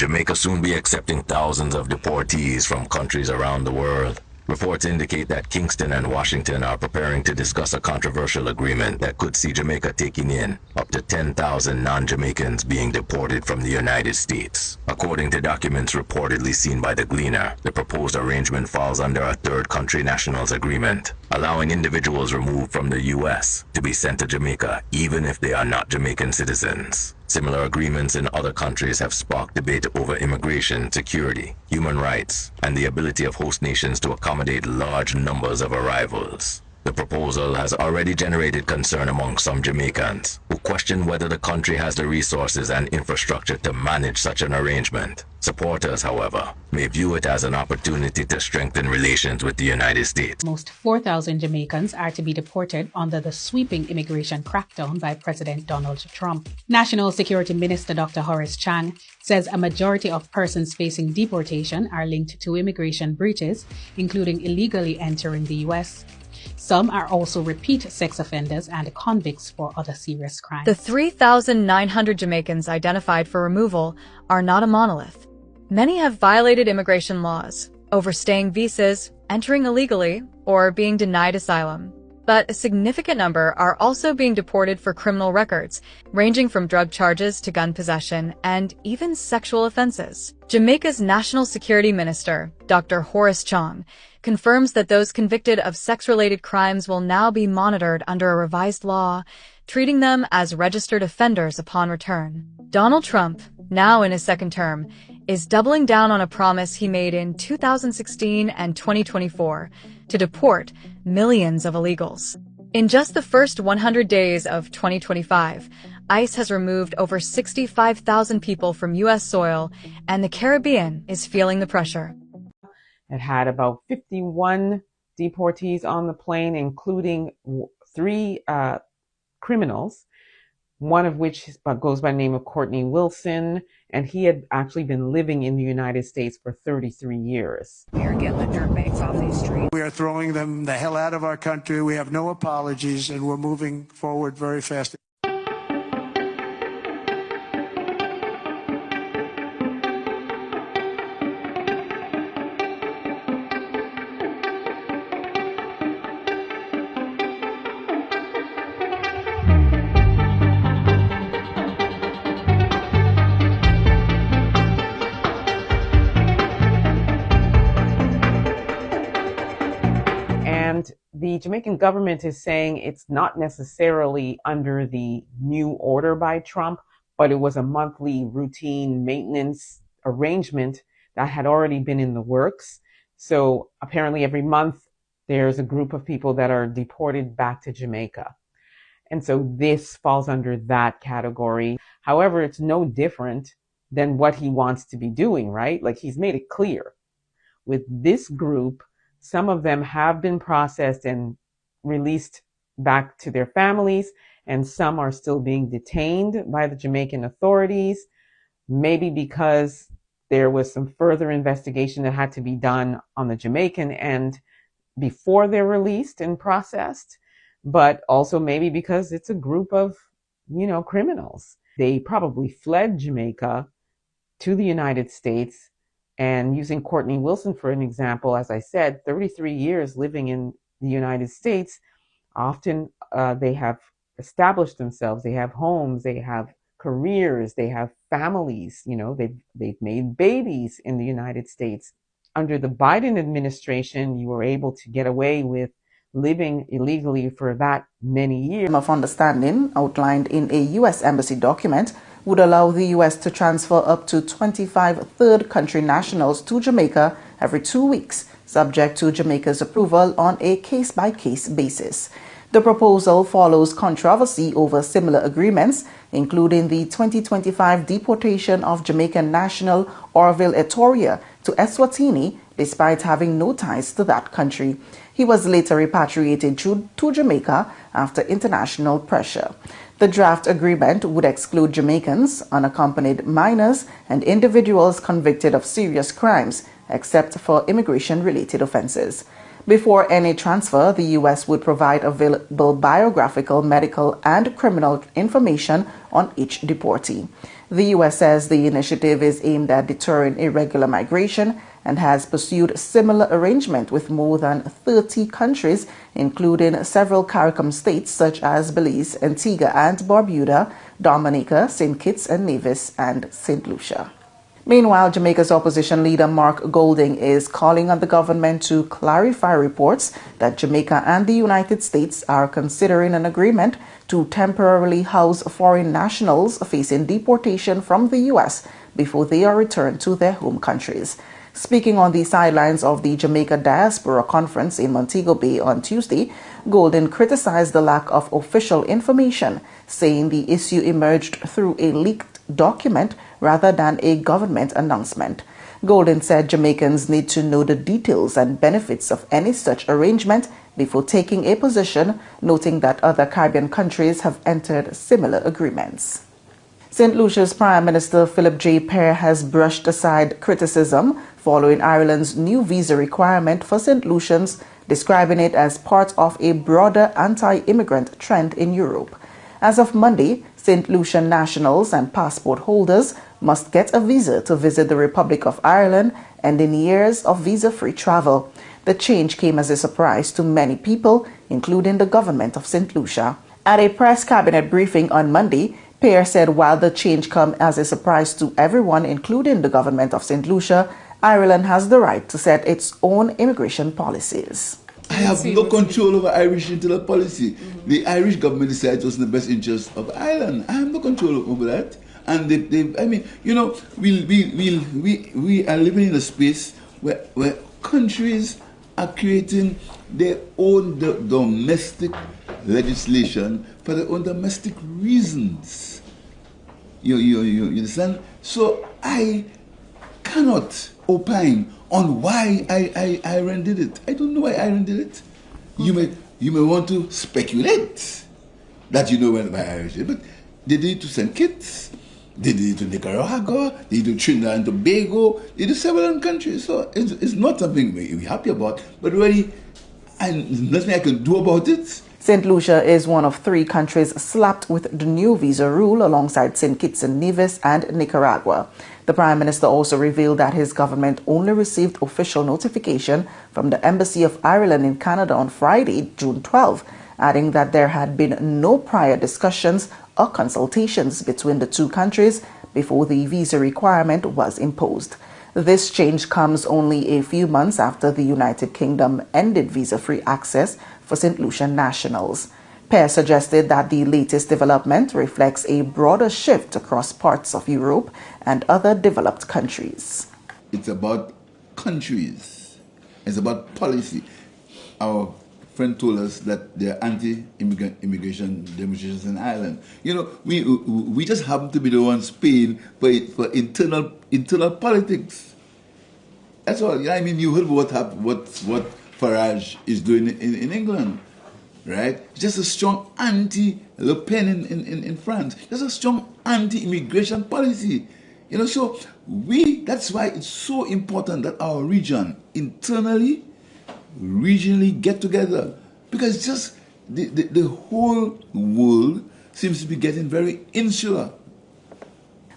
Jamaica soon be accepting thousands of deportees from countries around the world. Reports indicate that Kingston and Washington are preparing to discuss a controversial agreement that could see Jamaica taking in up to 10,000 non-Jamaicans being deported from the United States. According to documents reportedly seen by the Gleaner, the proposed arrangement falls under a third country nationals agreement, allowing individuals removed from the U.S. to be sent to Jamaica even if they are not Jamaican citizens. Similar agreements in other countries have sparked debate over immigration, security, human rights, and the ability of host nations to accommodate large numbers of arrivals. The proposal has already generated concern among some Jamaicans, who question whether the country has the resources and infrastructure to manage such an arrangement. Supporters, however, may view it as an opportunity to strengthen relations with the United States. Almost 4,000 Jamaicans are to be deported under the sweeping immigration crackdown by President Donald Trump. National Security Minister Dr. Horace Chang says a majority of persons facing deportation are linked to immigration breaches, including illegally entering the U.S. Some are also repeat sex offenders and convicts for other serious crimes. The 3,900 Jamaicans identified for removal are not a monolith. Many have violated immigration laws, overstaying visas, entering illegally, or being denied asylum. But a significant number are also being deported for criminal records, ranging from drug charges to gun possession and even sexual offenses. Jamaica's National Security Minister, Dr. Horace Chang, confirms that those convicted of sex-related crimes will now be monitored under a revised law, treating them as registered offenders upon return. Donald Trump, now in his second term, is doubling down on a promise he made in 2016 and 2024 to deport millions of illegals. In just the first 100 days of 2025, ICE has removed over 65,000 people from U.S. soil, and the Caribbean is feeling the pressure. It had about 51 deportees on the plane, including 3 criminals, one of which goes by the name of Courtney Wilson, and he had actually been living in the United States for 33 years. We are getting the dirtbags off these streets. We are throwing them the hell out of our country. We have no apologies, and we're moving forward very fast. The Jamaican government is saying it's not necessarily under the new order by Trump, but it was a monthly routine maintenance arrangement that had already been in the works. So apparently every month there's a group of people that are deported back to Jamaica. And so this falls under that category. However, it's no different than what he wants to be doing, right? Like, he's made it clear. With this group, some of them have been processed and released back to their families, and some are still being detained by the Jamaican authorities, maybe because there was some further investigation that had to be done on the Jamaican end before they're released and processed, but also maybe because it's a group of, criminals. They probably fled Jamaica to the United States. And using Courtney Wilson for an example, as I said, 33 years living in the United States, often they have established themselves. They have homes, they have careers, they have families, they've made babies in the United States. Under the Biden administration, you were able to get away with living illegally for that many years. Of understanding outlined in a U.S. Embassy document would allow the U.S. to transfer up to 25 third country nationals to Jamaica every 2 weeks, subject to Jamaica's approval on a case-by-case basis. The proposal follows controversy over similar agreements, including the 2025 deportation of Jamaican national Orville Etoria to Eswatini, despite having no ties to that country. He was later repatriated to Jamaica after international pressure. The draft agreement would exclude Jamaicans, unaccompanied minors, and individuals convicted of serious crimes, except for immigration-related offenses. Before any transfer, the U.S. would provide available biographical, medical, and criminal information on each deportee. The U.S. says the initiative is aimed at deterring irregular migration and has pursued similar arrangement with more than 30 countries, including several CARICOM states such as Belize, Antigua and Barbuda, Dominica, St. Kitts and Nevis, and St. Lucia. Meanwhile, Jamaica's opposition leader Mark Golding is calling on the government to clarify reports that Jamaica and the United States are considering an agreement to temporarily house foreign nationals facing deportation from the U.S. before they are returned to their home countries. Speaking on the sidelines of the Jamaica Diaspora Conference in Montego Bay on Tuesday, Golden criticized the lack of official information, saying the issue emerged through a leaked document rather than a government announcement. Golden said Jamaicans need to know the details and benefits of any such arrangement before taking a position, noting that other Caribbean countries have entered similar agreements. St. Lucia's Prime Minister Philip J. Pear has brushed aside criticism following Ireland's new visa requirement for St. Lucians, describing it as part of a broader anti-immigrant trend in Europe. As of Monday, St. Lucian nationals and passport holders must get a visa to visit the Republic of Ireland, ending years of visa-free travel. The change came as a surprise to many people, including the government of St. Lucia. At a press cabinet briefing on Monday, Pear said while the change came as a surprise to everyone, including the government of St. Lucia, Ireland has the right to set its own immigration policies. I have no control over Irish internal policy. The Irish government decided it was in the best interest of Ireland. I have no control over that. And I mean, you know, we are living in a space where countries are creating their own domestic legislation for their own domestic reasons. You understand? So I cannot opine on why Ireland did it. I don't know why Ireland did it. You may want to speculate that you know why Irish did it, but they did it to St. Kitts, they did it to Nicaragua, they did it to Trinidad and Tobago, they did several countries. So it's not something we're happy about, but really, and nothing I can do about it. St. Lucia is one of 3 countries slapped with the new visa rule alongside St. Kitts and Nevis and Nicaragua. The Prime Minister also revealed that his government only received official notification from the Embassy of Ireland in Canada on Friday, June 12, adding that there had been no prior discussions or consultations between the 2 countries before the visa requirement was imposed. This change comes only a few months after the United Kingdom ended visa-free access for St. Lucian nationals. Pear suggested that the latest development reflects a broader shift across parts of Europe and other developed countries. It's about countries. It's about policy. Our friend told us that there are anti-immigration demonstrations in Ireland. You know, we just happen to be the ones paying for internal politics. That's all. I mean, you heard what Farage is doing in England, right? Just a strong anti-Le Pen in France. Just a strong anti-immigration policy. You know, so that's why it's so important that our region internally, regionally get together, because just the whole world seems to be getting very insular.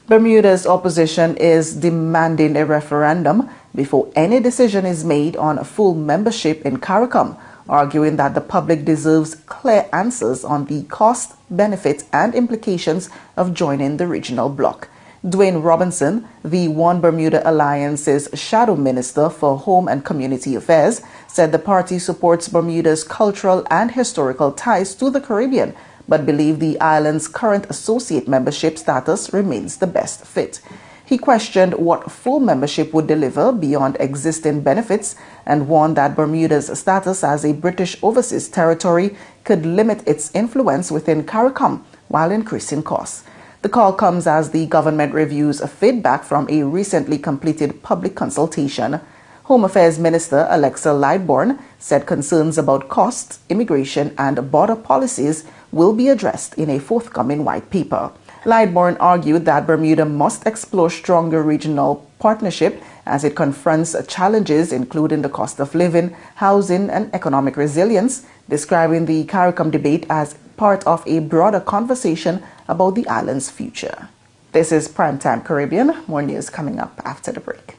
Bermuda's opposition is demanding a referendum before any decision is made on full membership in CARICOM, arguing that the public deserves clear answers on the cost, benefits, and implications of joining the regional bloc. Dwayne Robinson, the One Bermuda Alliance's Shadow Minister for Home and Community Affairs, said the party supports Bermuda's cultural and historical ties to the Caribbean, but believe the island's current associate membership status remains the best fit. He questioned what full membership would deliver beyond existing benefits and warned that Bermuda's status as a British overseas territory could limit its influence within CARICOM while increasing costs. The call comes as the government reviews feedback from a recently completed public consultation. Home Affairs Minister Alexa Lightbourne said concerns about costs, immigration, and border policies will be addressed in a forthcoming white paper. Lightbourne argued that Bermuda must explore stronger regional partnership as it confronts challenges including the cost of living, housing, and economic resilience, describing the CARICOM debate as part of a broader conversation about the island's future. This is Primetime Caribbean. More news coming up after the break.